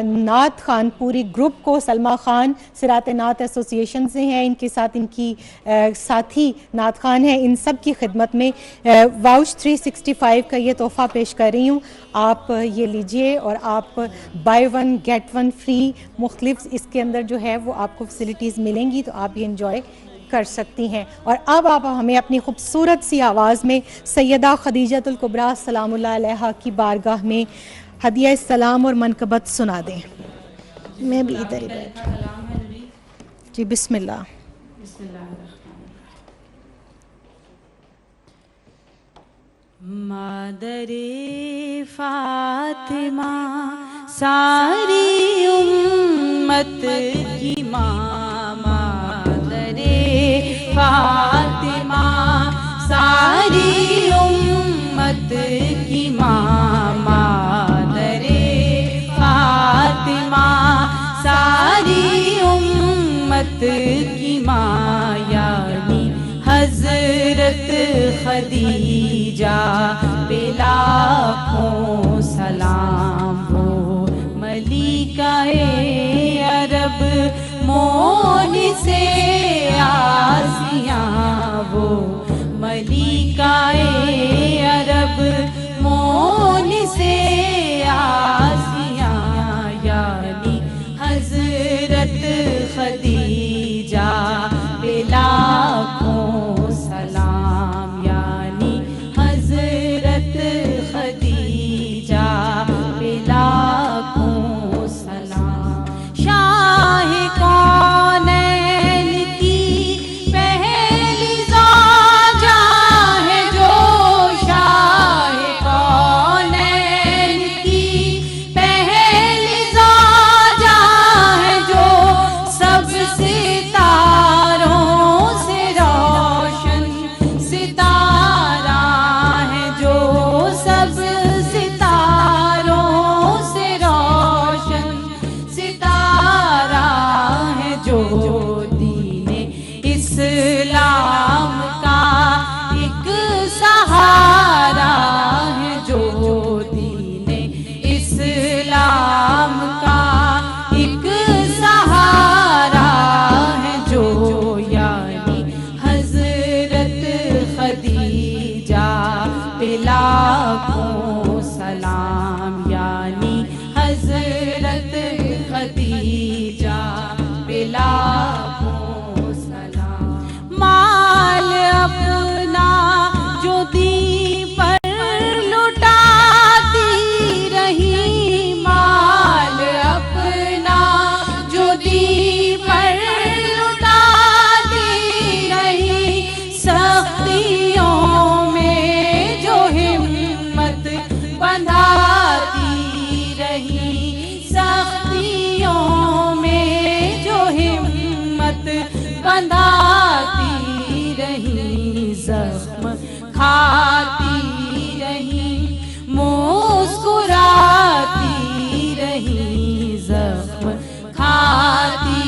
نعت خان پوری گروپ کو، سلمہ خان صراط نعت ایسوسیشن سے ہیں، ان کے ساتھ ان کی ساتھی نعت خان ہیں، ان سب کی خدمت میں واؤچ 365 کا یہ تحفہ پیش کر رہی ہوں. آپ یہ لیجئے اور آپ buy one get one free مختلف اس کے اندر جو ہے وہ آپ کو فیسلٹیز ملیں گی، تو آپ یہ انجوائے کر سکتی ہیں. اور اب آپ ہمیں اپنی خوبصورت سی آواز میں سیدہ خدیجۃ الکبریٰ سلام اللہ علیہا کی بارگاہ میں ہدیہ سلام اور منقبت سنا دیں. میں بھی ادھر ہی بیٹھ جی. بسم اللہ. مادر فاطمہ ساری امت کی ماں، مادر فاطمہ ساری امت کی ماں، مادر فاطمہ ساری امت کی ماں، یعنی حضرت خدیجہ پہ لاکھوں سلام. وہ ملکہ عرب مونسِ آسیاں، وہ ملکہ عرب مونسِ آسیاں، یعنی حضرت خدیجہ پہ لاکھوں سلام، یعنی حضرت خدیجہ پہ لاکھوں سلام. شاہ کونین کی پہلی زوجہ ہے جو، شاہ کونین کی پہلی زوجہ ہے جو، سب ستاروں سے روشن ستارہ ہے جو، سب ستاروں سے روشن ستارہ ہے جو، دین اسلام کا ایک سہارا ہے جو، دین اسلام کا ایک سہارا ہے جو، یعنی حضرت خدیجہ پہ لاکھوں سلام، یعنی حضرت خدیجہ پہ لاکھوں سلام. مال اپنا جو دین پر لٹاتی رہی، مال اپنا جو دین پر لٹاتی رہی، سختیوں میں جو ہمت بندھاتی رہی، سختیوں میں جو ہمت بندھاتی رہی، زخم کھاتی رہی، مسکراتی رہی، زخم کھاتی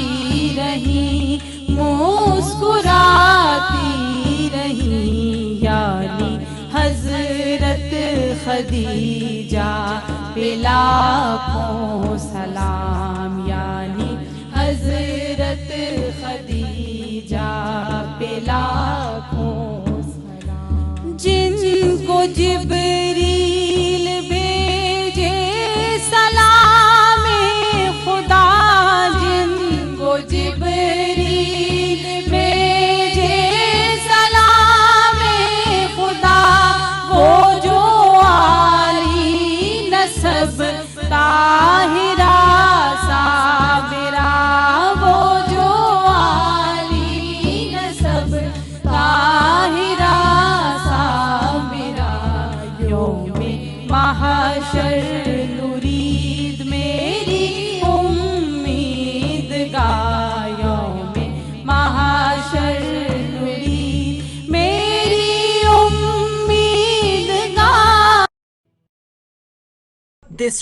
رہی، مسکراتی رہی، یعنی حضرت خدیجہ پہ لاکھوں سلام، یعنی حضرت خدیجہ پہ لاکھوں سلام. جن کو جبریل بھیجے سلام خدا، جن کو جبریل بھیجے سلام خدا، وہ جو عالی نسب طاہرہ صابرہ، وہ جو عالی نسب طاہرہ صابرہ، یوم محشر نرید میری امید گاہ، یوم محشر نرید میری امید گاہ. This